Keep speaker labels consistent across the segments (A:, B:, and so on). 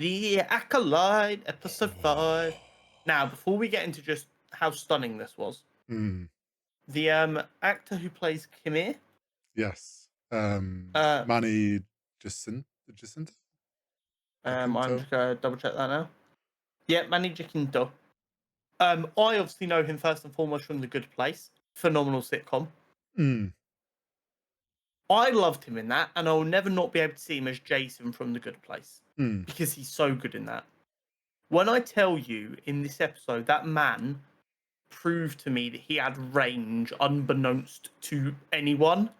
A: The Acolyte, episode 5. Now, before we get into just how stunning this was,
B: Mm,
A: the actor who plays Kimir,
B: yes.
A: uh,
B: Manny Jacinto?
A: I'm
B: Jacinto?
A: just gonna double check that now. Yeah, Manny Jacinto. I obviously know him first and foremost from The Good Place, phenomenal sitcom.
B: Mm,
A: I loved him in that, and I'll never not be able to see him as Jason from The Good Place
B: mm.
A: because he's so good in that. When I tell you in this episode that man proved to me that he had range unbeknownst to anyone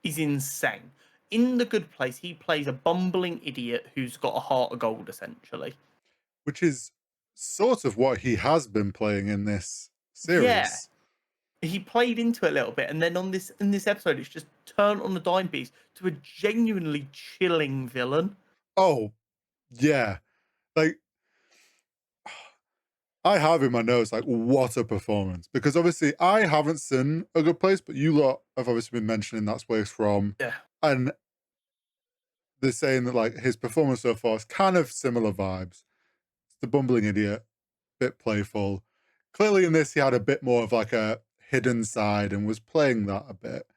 A: is insane. In The Good Place, he plays a bumbling idiot who's got a heart of gold, essentially.
B: Which is sort of what he has been playing in this
A: Yeah,
B: series.
A: he played into it a little bit, and then in this episode, it's just turned on the dime piece to a genuinely chilling villain.
B: Oh, yeah. Like, I have in my notes, like, what a performance. Because obviously, I haven't seen A Good Place, but you lot have obviously been mentioning that's where it's from.
A: Yeah,
B: And they're saying that, like, his performance so far is kind of similar vibes. It's the bumbling idiot, bit playful. Clearly, in this, he had a bit more of like a hidden side and was playing that a bit.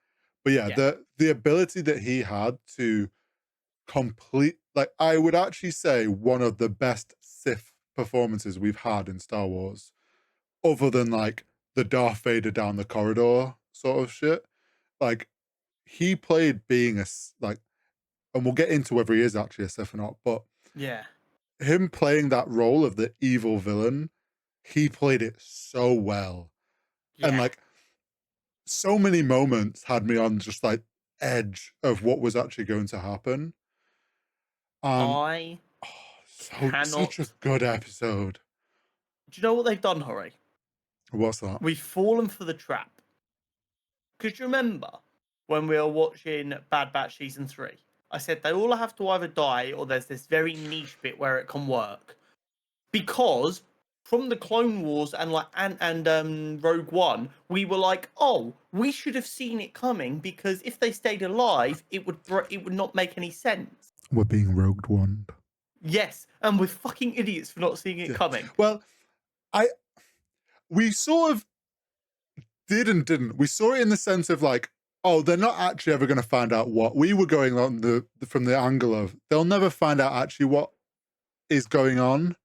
B: But yeah,
A: yeah,
B: the ability that he had to complete, like, I would actually say one of the best Sith performances we've had in Star Wars, other than like the Darth Vader down the corridor sort of shit. Like, he played being like, and we'll get into whether he is actually a Sith or not, but
A: yeah,
B: him playing that role of the evil villain, he played it so well. And
A: yeah.
B: like, so many moments had me on just like edge of what was actually going to happen. Um,
A: I
B: such a
A: cannot.
B: good episode.
A: Do you know what they've done, Hurry?
B: What's that?
A: We've fallen for the trap. Because you remember when we were watching Bad Batch season 3? I said they all have to either die or there's this very niche bit where it can work. Because from the Clone Wars and Rogue One, we were like, oh, we should have seen it coming because if they stayed alive, it would not make any sense.
B: We're being rogued one.
A: Yes, and we're fucking idiots for not seeing it
B: Yeah.
A: coming.
B: Well, I we sort of did and didn't. We saw it in the sense of like, oh, they're not actually ever going to find out what we were going on from the angle of they'll never find out actually what is going on,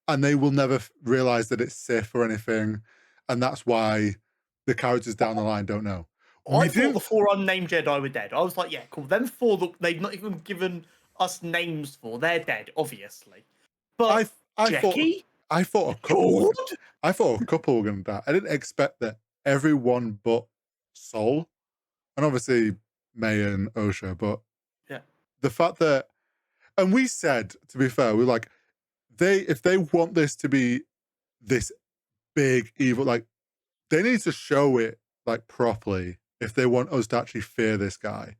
B: and they will never realize that it's Sith or anything, and that's why the characters down the line don't know.
A: I thought the 4 unnamed Jedi were dead. I was like, yeah, cool. Them 4 that they've not even given us names for, they're dead, obviously. But
B: I
A: Jackie?
B: thought a couple were going to die. I didn't expect that everyone but Sol, and obviously May and Osha, but
A: Yeah.
B: the fact that, and we said, to be fair, we're like, if they want this to be this big evil, like, they need to show it like properly if they want us to actually fear this guy.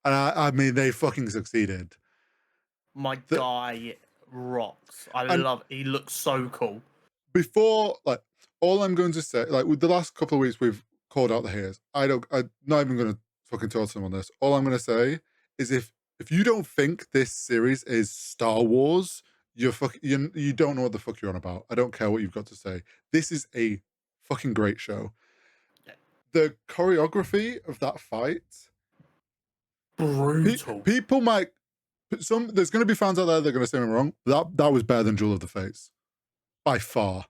B: And I mean, they fucking succeeded.
A: My
B: The,
A: guy rocks. I
B: and
A: love he looks so cool.
B: before, like, all I'm going to say, like, with the last couple of weeks we've called out the haters. I'm not even going to fucking talk to them on this. All I'm going to say is if you don't think this series is Star Wars, you don't know what the fuck you're on about. I don't care what you've got to say. This is a fucking great show.
A: Yeah.
B: The choreography of that fight,
A: Brutal.
B: people might, there's going to be fans out there that are going to say I'm wrong. That was better than Jewel of the Fates by far.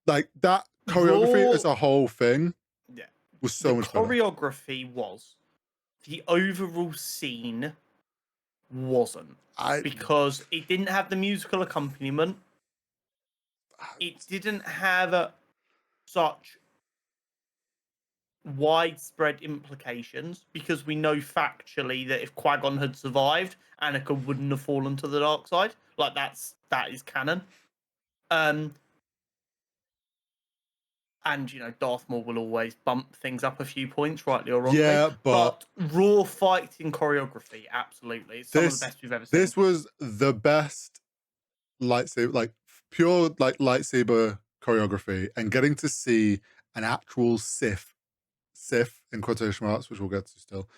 B: Like, that choreography as a whole thing,
A: yeah,
B: was so much better.
A: Choreography was. The overall scene wasn't. Because it didn't have the musical accompaniment. It didn't have such widespread implications because we know factually that if Qui-Gon had survived, Anakin wouldn't have fallen to the dark side. Like, that is canon. And, you know, Darth Maul will always bump things up a few points, rightly or wrongly.
B: Yeah, but
A: raw fighting choreography, absolutely. It's some of the best we've ever seen.
B: This was the best lightsaber, like, pure, like, lightsaber choreography, and getting to see an actual Sith, in quotation marks, which we'll get to still,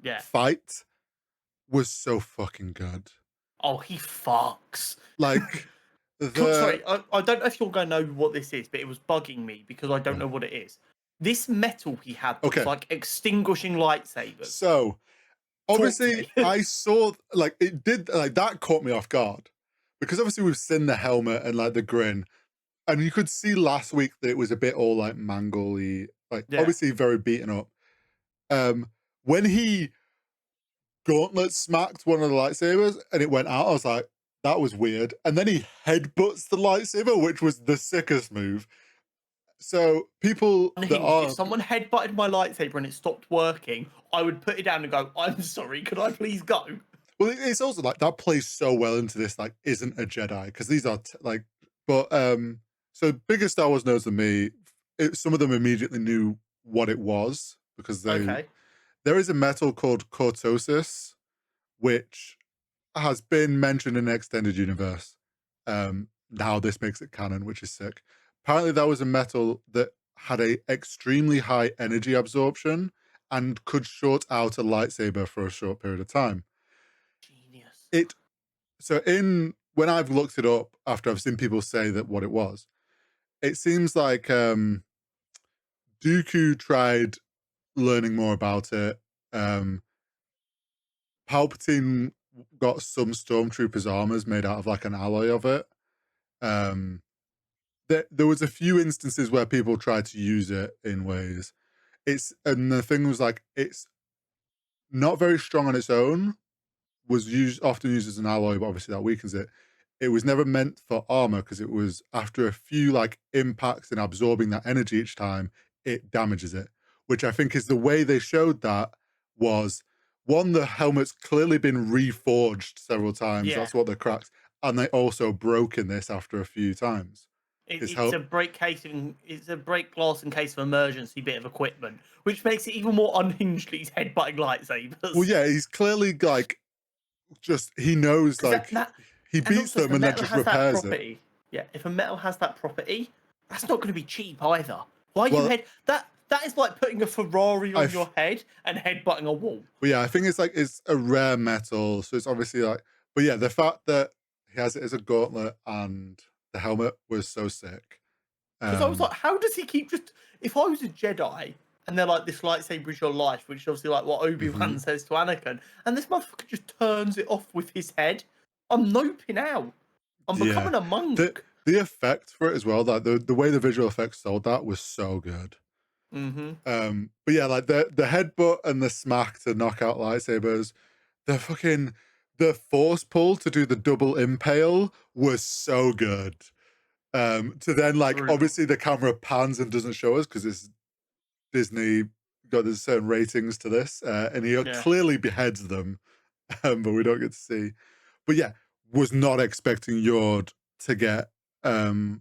A: Yeah.
B: fight was so fucking good.
A: Oh, he fucks.
B: Like the
A: Sorry, I don't know if you're going to know what this is, but it was bugging me because I don't know what it is. This metal he had that was
B: okay.
A: like extinguishing lightsabers.
B: So
A: Talk to
B: obviously,
A: me.
B: I saw like it did like that caught me off guard because obviously we've seen the helmet and like the grin, and you could see last week that it was a bit all like mangly, like
A: Yeah.
B: obviously very beaten up. When he gauntlet smacked one of the lightsabers and it went out, I was like, that was weird. And then he headbutts the lightsaber, which was the sickest move. So people that
A: Unhinged.
B: are
A: If someone headbutted my lightsaber and it stopped working, I would put it down and go, "I'm sorry, could I please go?"
B: well, it's also like that plays so well into this, like, isn't a Jedi, because these are like, but so bigger Star Wars knows than me. Some of them immediately knew what it was because
A: Okay.
B: there is a metal called cortosis, which has been mentioned in the extended universe. Now this makes it canon, which is sick. Apparently, that was a metal that had a extremely high energy absorption and could short out a lightsaber for a short period of time.
A: Genius.
B: It so in when I've looked it up after I've seen people say that what it was, it seems like Dooku tried learning more about it. Palpatine got some stormtroopers' armors made out of like an alloy of it. Um, there was a few instances where people tried to use it in ways. And the thing was like it's not very strong on its own. Was often used as an alloy, but obviously that weakens it. It was never meant for armor because it was after a few like impacts and absorbing that energy each time, it damages it. Which I think is the way they showed that was one, the helmet's clearly been reforged several times.
A: Yeah.
B: That's what the cracks, and they also broke in this after a few times. His
A: It's a
B: help,
A: break casing. It's a break glass in case of emergency bit of equipment, which makes it even more unhinged that he's headbutting
B: well,
A: lightsabers.
B: yeah, he's clearly like just he knows
A: Because
B: like
A: that
B: he
A: and
B: beats
A: also if
B: them
A: a
B: and then
A: metal
B: just
A: has that
B: repairs it.
A: property, yeah, if a metal has that property, that's not going to be cheap either. Why you
B: Well,
A: head that? That is like putting a Ferrari on
B: I've
A: your head and headbutting a wall.
B: But yeah, I think it's like it's a rare metal, so it's obviously like. But yeah, the fact that he has it as a gauntlet and the helmet was so sick.
A: Because I was
B: Um,
A: like, how does he keep just? If I was a Jedi and they're like, this lightsaber is your life, which is obviously like what Obi-Wan
B: mhm.
A: says to Anakin, and this motherfucker just turns it off with his head, I'm noping out. I'm
B: Yeah,
A: becoming a
B: the
A: monk.
B: the effect for it as well, like the way the visual effects sold that was so good.
A: Mm-hmm.
B: But yeah, like the headbutt and the smack to knock out lightsabers, the force pull to do the double impale was so good. To then like
A: Brutal.
B: obviously the camera pans and doesn't show us because it's Disney got there's certain ratings to this, and he
A: Yeah.
B: clearly beheads them, but we don't get to see. But yeah, was not expecting Yord to get
A: Do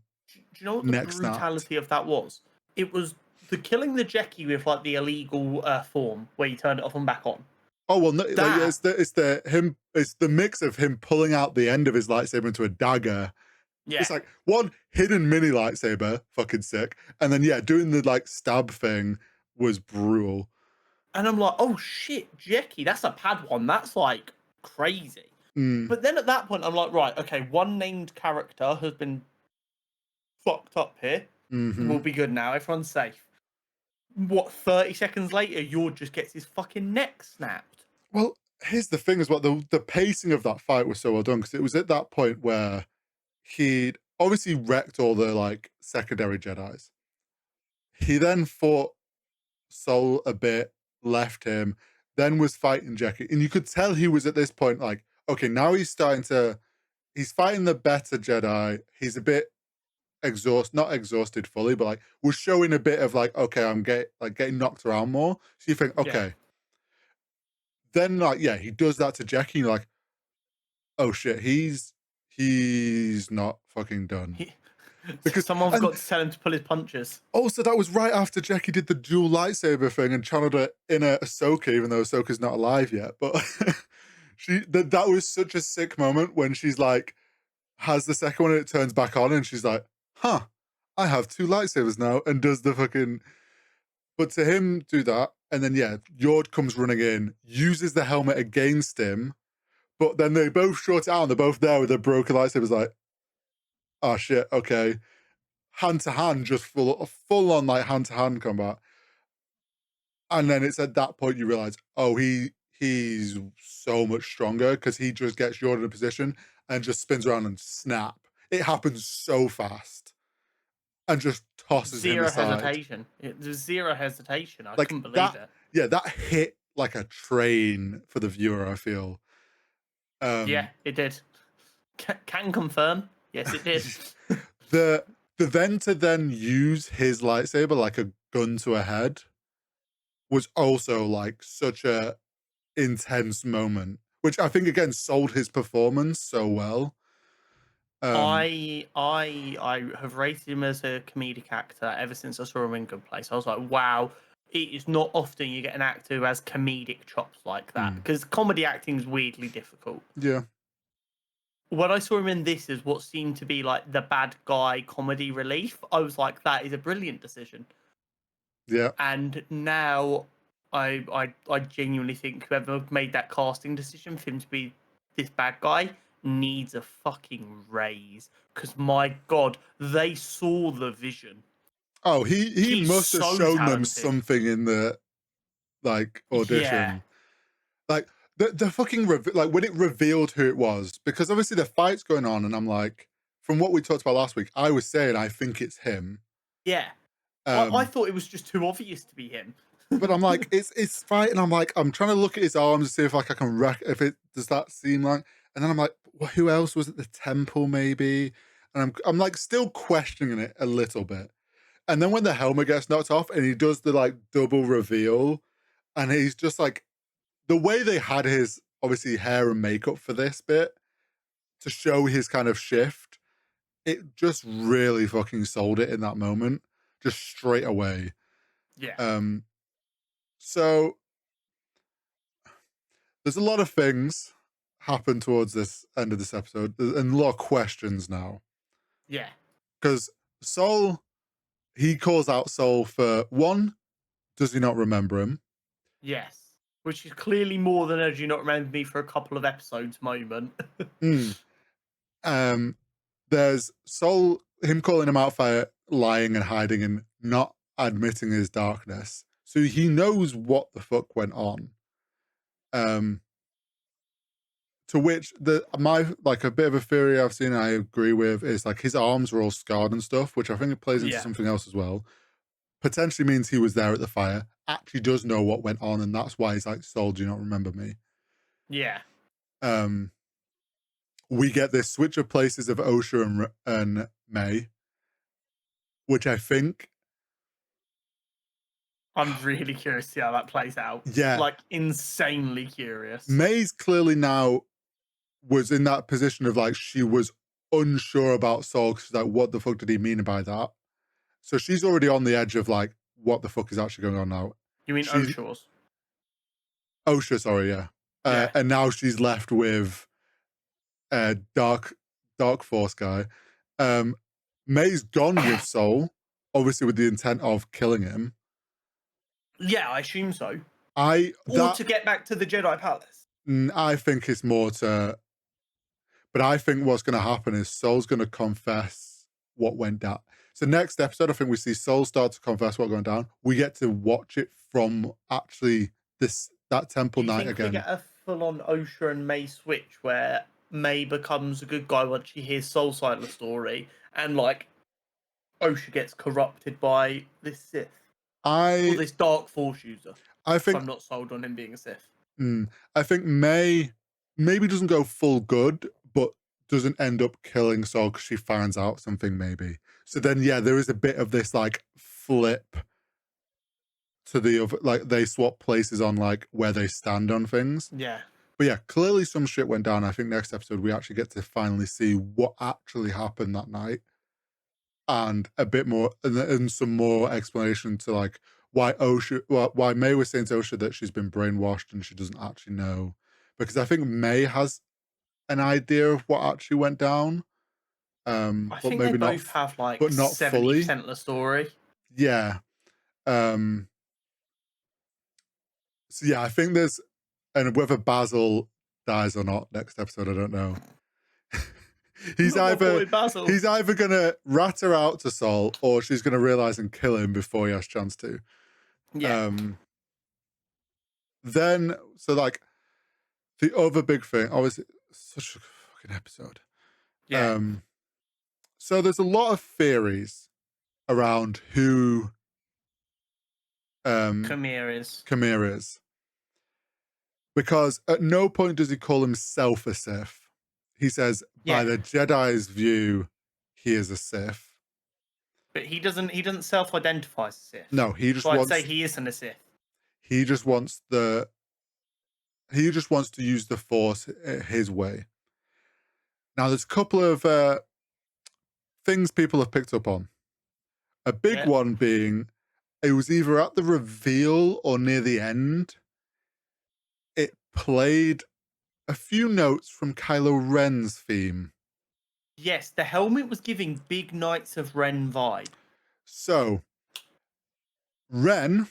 A: you know what the
B: neck snapped.
A: brutality of that was? It was the killing the Jekki with like the illegal form where you turn it off and back on.
B: Oh well, no, like yeah,
A: That
B: it's the mix of him pulling out the end of his lightsaber into a dagger.
A: yeah.
B: It's like one hidden mini lightsaber, fucking sick, and then yeah, doing the like stab thing was brutal.
A: And I'm like, oh shit, Jekki, that's a Padawan. That's like crazy.
B: Mm,
A: But then at that point, I'm like, right, okay, one named character has been fucked up here.
B: hmm
A: We'll be good now. Everyone's safe. What, 30 seconds later, Yord just gets his fucking neck snapped.
B: Well, here's the thing as well. The pacing of that fight was so well done because it was at that point where he'd obviously wrecked all the like secondary Jedi's. He then fought Soul a bit, left him, then was fighting Jackie. And you could tell he was at this point like, okay, now he's fighting the better Jedi. He's a bit not exhausted fully, but like was showing a bit of like, okay, I'm getting knocked around more. So you think,
A: Yeah.
B: okay. Then like, yeah, he does that to Jackie, and you're like, oh shit, he's not fucking done.
A: He,
B: Because
A: someone's
B: and
A: got to tell him to pull his punches.
B: also that was right after Jackie did the dual lightsaber thing and channeled it in a Ahsoka, even though Ahsoka's not alive yet. But that was such a sick moment when she's like has the second one and it turns back on and she's like, huh, I have two lightsabers now, and does the fucking but to him do that, and then yeah, Yord comes running in, uses the helmet against him, But then they both short it out and they're both there with their broken lightsabers like, oh shit, okay. Hand to hand, just full on like hand to hand combat. And then it's at that point you realize, oh, he's so much stronger because he just gets Yoda in a position and just spins around and snap. It happens so fast and just tosses him
A: Zero
B: aside.
A: hesitation. There's zero hesitation. I
B: Like
A: couldn't believe
B: that,
A: it.
B: yeah, that hit like a train for the viewer, I feel.
A: Yeah, it did. Can confirm. Yes, it did.
B: the then to then use his lightsaber like a gun to a head was also like such a intense moment, which I think again sold his performance so well.
A: I have rated him as a comedic actor ever since I saw him in Good Place. I was like, wow, it is not often you get an actor who has comedic chops like that because comedy acting is weirdly difficult.
B: Yeah.
A: When I saw him in this as what seemed to be like the bad guy comedy relief, I was like, that is a brilliant decision.
B: Yeah.
A: And now I genuinely think whoever made that casting decision for him to be this bad guy needs a fucking raise. Because my god, they saw the vision.
B: Oh, he
A: He's
B: must have
A: so
B: shown them
A: talented.
B: something in the like audition.
A: Yeah.
B: Like the fucking like when it revealed who it was, because obviously the fight's going on, and I'm like, from what we talked about last week, I was saying I think it's him.
A: Yeah. I thought it was just too obvious to be him.
B: But I'm like, it's fight, and I'm like, I'm trying to look at his arms to see if like I can if it does that seem like, and then I'm like, well, who else was it? The temple maybe, and I'm like still questioning it a little bit, and then when the helmet gets knocked off and he does the like double reveal, and he's just like, the way they had his obviously hair and makeup for this bit to show his kind of shift, it just really fucking sold it in that moment, just straight away.
A: Yeah.
B: So there's a lot of things happen towards this end of this episode, and a lot of questions now.
A: Yeah.
B: Because Sol, he calls out Sol for one, does he not remember him?
A: Yes. Which is clearly more than a do you not remember me for a couple of episodes moment.
B: There's Sol, him calling him out for lying and hiding and not admitting his darkness. So he knows what the fuck went on. To which my like a bit of a theory I've seen and I agree with is like his arms were all scarred and stuff, which I think it plays into something else as well. Potentially means he was there at the fire, actually does know what went on, and that's why he's like, Sol, do you not remember me?
A: Yeah.
B: We get this switch of places of Osha and May, which I think
A: I'm really curious to see how that plays out.
B: Yeah.
A: Like, insanely curious.
B: May's clearly now was in that position of like, she was unsure about Sol because she's like, what the fuck did he mean by that? So she's already on the edge of like, what the fuck is actually going on now?
A: You mean Osha's?
B: Osha, sorry, yeah. And now she's left with Dark Force guy. May's gone with Sol, obviously with the intent of killing him.
A: Yeah, I assume so.
B: Or
A: to get back to the Jedi Palace.
B: I think it's more to, but I think what's going to happen is Sol's going to confess what went down. So next episode, I think we see Sol start to confess what went down. We get to watch it from actually that temple night again.
A: We get a full-on Osha and May switch where May becomes a good guy once she hears Sol's side of the story, and like Osha gets corrupted by this Sith. Or this Dark Force user.
B: I think
A: I'm not sold on him being a Sith.
B: I think May maybe doesn't go full good, but doesn't end up killing Sol because she finds out something maybe. So then, yeah, there is a bit of this like flip to the other, like they swap places on like where they stand on things.
A: Yeah.
B: But yeah, clearly some shit went down. I think next episode we actually get to finally see what actually happened that night. And a bit more, and some more explanation to like why May was saying to Osha that she's been brainwashed and she doesn't actually know. Because I think May has an idea of what actually went down.
A: I think maybe they both have like
B: but not
A: 70%
B: fully
A: of the story.
B: Yeah. So yeah, I think there's, and whether Basil dies or not next episode. I don't know. he's
A: Not my
B: either
A: boy Basil.
B: he's either gonna rat her out to Sol, or she's gonna realize and kill him before he has a chance to.
A: Yeah.
B: Then, so like the other big thing, obviously, such a fucking episode.
A: Yeah.
B: So there's a lot of theories around who
A: Khmer is.
B: Khmer is, because at no point does he call himself a Sith. He says, by
A: Yeah.
B: the Jedi's view, he is a Sith.
A: But he doesn't self-identify as a Sith.
B: No, he just
A: So I'd
B: wants.
A: say he isn't a Sith.
B: He just wants the. He just wants to use the Force his way. Now, there's a couple of things people have picked up on. A big one being, it was either at the reveal or near the end. It played a few notes from Kylo Ren's theme.
A: Yes, the helmet was giving big Knights of Ren vibe.
B: So, Ren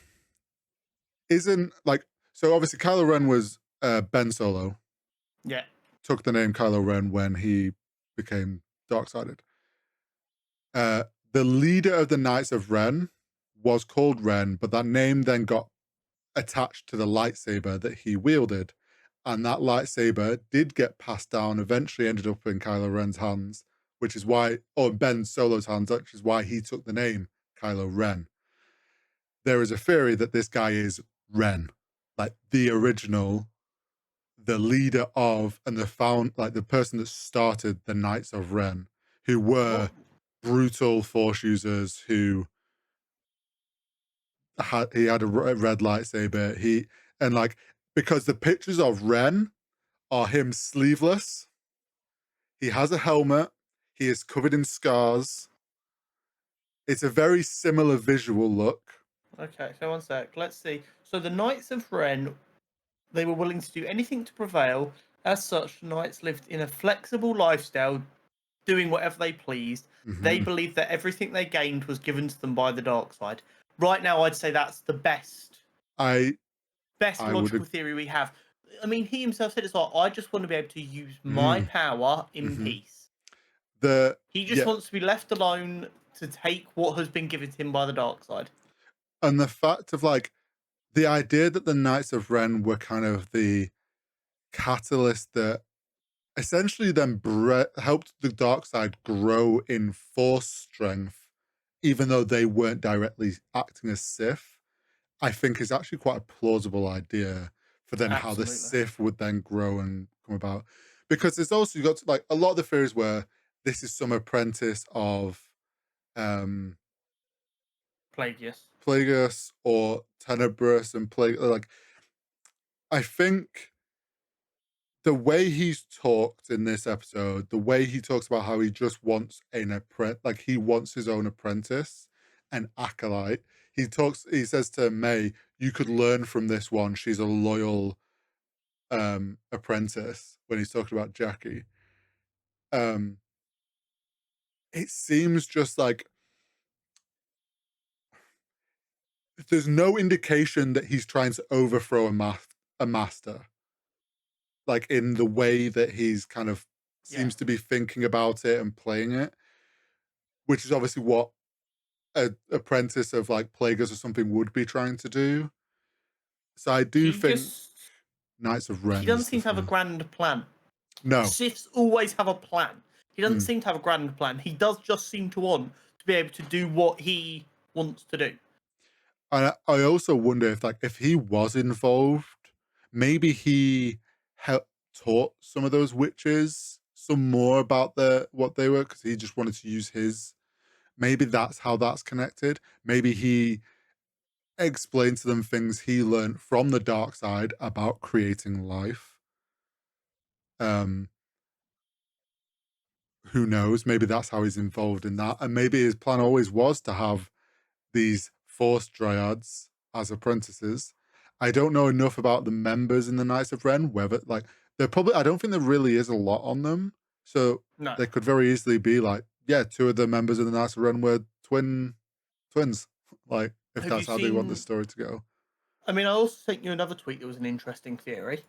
B: isn't like. So, obviously, Kylo Ren was Ben Solo.
A: Yeah.
B: Took the name Kylo Ren when he became dark-sided. The leader of the Knights of Ren was called Ren, but that name then got attached to the lightsaber that he wielded. And that lightsaber did get passed down, eventually ended up in Kylo Ren's hands, which is why, or Ben Solo's hands, which is why he took the name Kylo Ren. There is a theory that this guy is Ren, like the original, the leader of, and the person that started the Knights of Ren, who were brutal Force users who had a red lightsaber. Because the pictures of Ren are him sleeveless. He has a helmet. He is covered in scars. It's a very similar visual look.
A: Okay, so one sec. Let's see. So the Knights of Ren, they were willing to do anything to prevail. As such, the Knights lived in a flexible lifestyle, doing whatever they pleased. They believed that everything they gained was given to them by the dark side. Right now, I'd say that's the best logical theory we have. I mean, he himself said it's like, I just want to be able to use my power in peace. He just wants to be left alone to take what has been given to him by the dark side.
B: And the fact of like the idea that the Knights of Ren were kind of the catalyst that essentially then helped the dark side grow in Force strength, even though they weren't directly acting as Sith, I think is actually quite a plausible idea for then how the Sith would then grow and come about. Because there's also, you got to, like, a lot of the theories where this is some apprentice of Plagueis or Tenebrous and Plague. Like, I think the way he's talked in this episode, the way he talks about how he just wants an apprentice, like he wants his own apprentice, an acolyte. He says to May, you could learn from this one. She's a loyal apprentice, when he's talking about Jackie. It seems just like there's no indication that he's trying to overthrow a master. Like in the way that he's kind of seems to be thinking about it and playing it, which is obviously what an apprentice of like Plagueis or something would be trying to do. So I do think Knights of Ren.
A: He doesn't seem to have a grand plan.
B: No.
A: Siths always have a plan. He doesn't seem to have a grand plan. He does just seem to want to be able to do what he wants to do.
B: I also wonder if he was involved, maybe he taught some of those witches some more about what they were, because he just wanted to use his. Maybe that's how that's connected. Maybe he explained to them things he learned from the dark side about creating life. Who knows? Maybe that's how he's involved in that. And maybe his plan always was to have these Force dryads as apprentices. I don't know enough about the members in the Knights of Ren, whether like they're probably, I don't think there really is a lot on them. So they could very easily be like, yeah, two of the members of the Knights of Ren were twins. Like, if that's how they want the story to go.
A: I mean, I also sent you another tweet that was an interesting theory.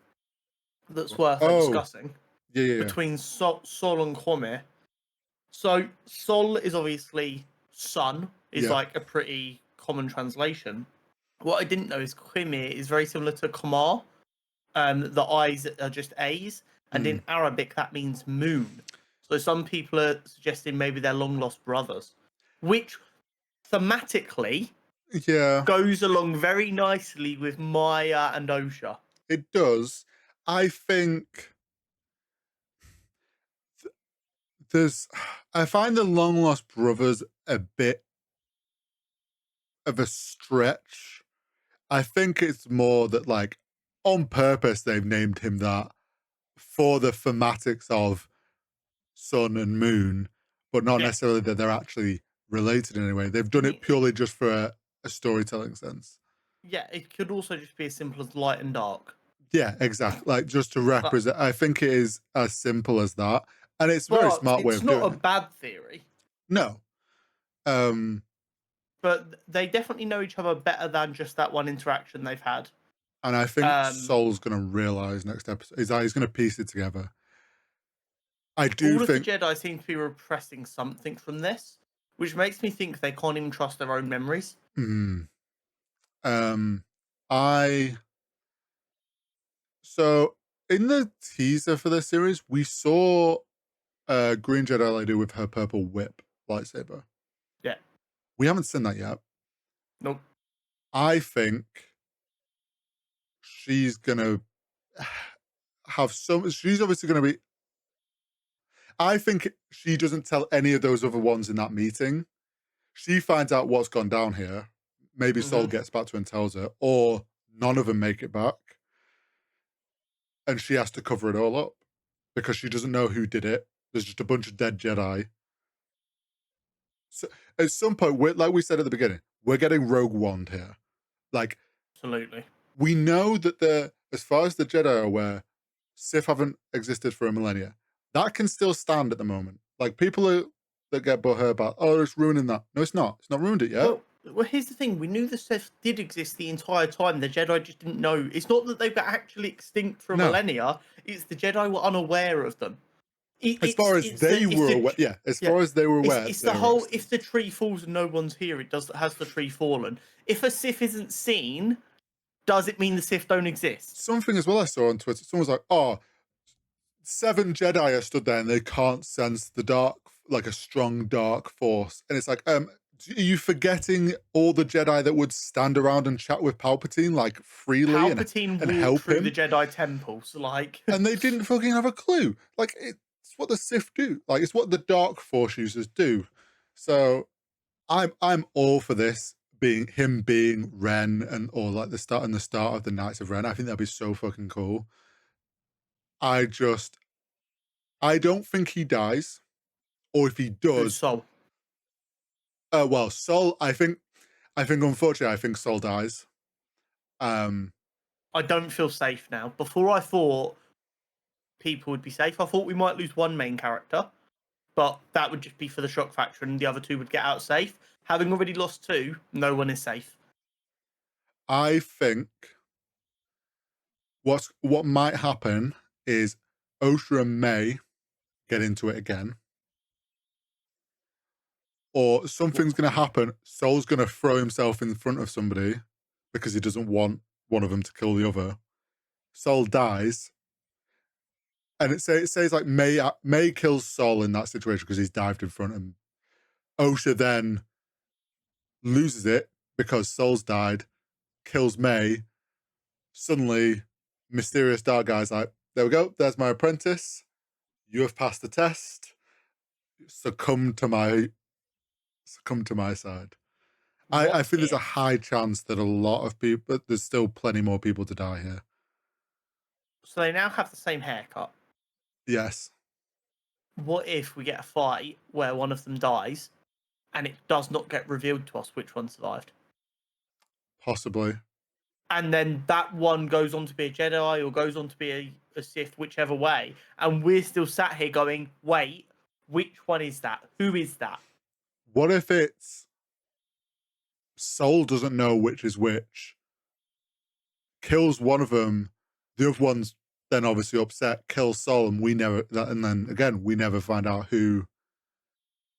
A: that's worth
B: Oh,
A: discussing
B: yeah.
A: between Sol and Kwame. So Sol is obviously son, is
B: Yeah.
A: like a pretty common translation. What I didn't know is Kwame is very similar to Kamar. The eyes are just A's, and in Arabic that means moon. So some people are suggesting maybe they're long lost brothers, which thematically
B: Yeah,
A: goes along very nicely with Maya and Osha.
B: it does. I think there's. I find the long lost brothers a bit of a stretch. I think it's more that, like, on purpose, they've named him that for the thematics of sun and moon, but not
A: Yeah,
B: necessarily that they're actually related in any way. They've done it purely just for a storytelling sense.
A: yeah. It could also just be as simple as light and dark.
B: Yeah, exactly. Like, just to
A: But
B: represent, I think it is as simple as that. And it's a very
A: but
B: smart way
A: it's
B: of
A: not
B: doing
A: a
B: it.
A: bad theory.
B: No. Um,
A: But they definitely know each other better than just that one interaction they've had.
B: and I think
A: Um,
B: Sol's going to realize next episode is that he's going to piece it together. I do
A: all of the
B: think,
A: Jedi seem to be repressing something from this, which makes me think they can't even trust their own memories.
B: mm, um, I, so in the teaser for this series, we saw a green Jedi lady with her purple whip lightsaber.
A: Yeah.
B: We haven't seen that yet.
A: Nope.
B: I think she's going to have some, she's obviously going to be, I think she doesn't tell any of those other ones in that meeting. She finds out what's gone down here. Maybe Sol gets back to her and tells her, or none of them make it back. And she has to cover it all up because she doesn't know who did it. There's just a bunch of dead Jedi. So at some point, like we said at the beginning, we're getting Rogue One here. Like,
A: Absolutely.
B: we know that as far as the Jedi are aware, Sith haven't existed for a millennia. That can still stand at the moment. Like, that get butthurt about, oh, it's ruining that. No, it's not. It's not ruined it yet.
A: Well, here's the thing. We knew the Sith did exist the entire time. The Jedi just didn't know. It's not that they were actually extinct for
B: No.
A: millennia. It's the Jedi were unaware of them.
B: As far as they were aware, yeah. As far as they were aware,
A: It's
B: they
A: the
B: were
A: whole.
B: extinct.
A: If the tree falls and no one's here, has the tree fallen. If a Sith isn't seen, does it mean the Sith don't exist?
B: Something as well I saw on Twitter. Someone was like, "Oh, 7 Jedi are stood there and they can't sense the dark, like a strong dark force." And it's like, are you forgetting all the Jedi that would stand around and chat with Palpatine like freely and
A: Palpatine walked
B: help
A: through
B: him?
A: the Jedi temples, like,
B: And they didn't fucking have a clue. Like, it's what the Sith do. Like, it's what the Dark Force users do. So I'm all for this being Ren and or like the start of the Knights of Ren. I think that'd be so fucking cool. I don't think he dies, or if he
A: who's
B: does,
A: Sol?
B: well, Sol. I think unfortunately, I think Sol dies.
A: I don't feel safe now. Before I thought people would be safe. I thought we might lose one main character, but that would just be for the shock factor, and the other two would get out safe. Having already lost 2, no one is safe.
B: I think what might happen is Osha and May get into it again. Or something's going to happen. Sol's going to throw himself in front of somebody because he doesn't want one of them to kill the other. Sol dies. And it says like May kills Sol in that situation because he's dived in front of him. Osha then loses it because Sol's died, kills May. Suddenly, mysterious dark guy's like, there we go, there's my apprentice. You have passed the test. Succumb to my side. I think there's a high chance that a lot of people, but there's still plenty more people to die here.
A: So they now have the same haircut.
B: Yes.
A: What if we get a fight where one of them dies and it does not get revealed to us which one survived?
B: Possibly.
A: And then that one goes on to be a Jedi or goes on to be a Sith, whichever way. And we're still sat here going, wait, which one is that? Who is that?
B: What if it's Sol doesn't know which is which, kills one of them, the other one's then obviously upset, kills Sol, and then again we never find out who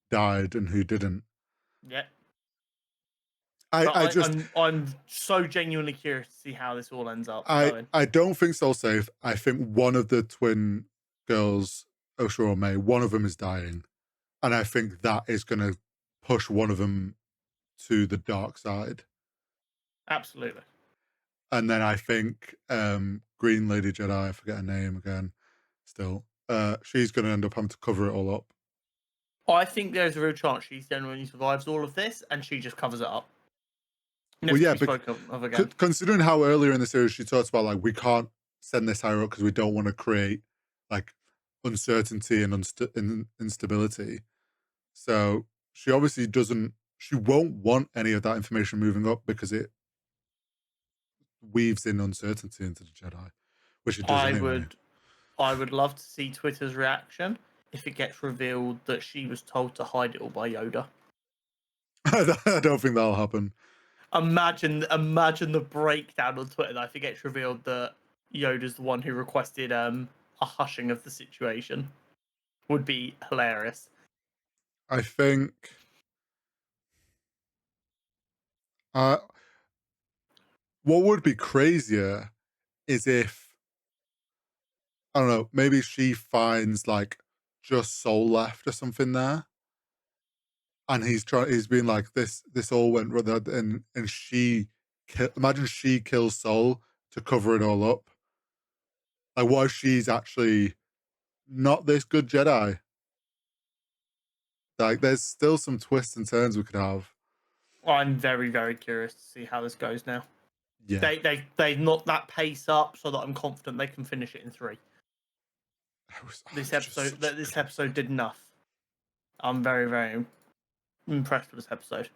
B: died and who didn't.
A: Yeah.
B: I,
A: But
B: I just
A: I'm so genuinely curious to see how this all ends up
B: I
A: going.
B: I don't think Sol's safe. I think one of the twin girls, Oshra or May, one of them is dying, and I think that is going to push one of them to the dark side.
A: Absolutely.
B: And then I think Green Lady Jedi, I forget her name again, still, she's going to end up having to cover it all up.
A: I think there's a real chance she genuinely survives all of this, and she just covers it up.
B: Well,
A: Never
B: yeah,
A: to be spoken of again.
B: considering how earlier in the series she talks about like we can't send this higher up because we don't want to create like uncertainty and instability. So she obviously doesn't. She won't want any of that information moving up because it weaves in uncertainty into the Jedi, which it does anyway.
A: I would love to see Twitter's reaction if it gets revealed that she was told to hide it all by Yoda.
B: I don't think that'll happen.
A: Imagine the breakdown on Twitter if it gets revealed that Yoda's the one who requested a hushing of the situation. Would be hilarious.
B: I think what would be crazier is if I don't know, maybe she finds like just Soul left or something there. And he's been like, this all went rather and imagine she kills Soul to cover it all up. Like what if she's actually not this good Jedi? Like there's still some twists and turns we could have.
A: I'm very, very curious to see how this goes now.
B: Yeah.
A: They've knocked that pace up so that I'm confident they can finish it in 3. This episode did enough. I'm very, very impressed with this episode.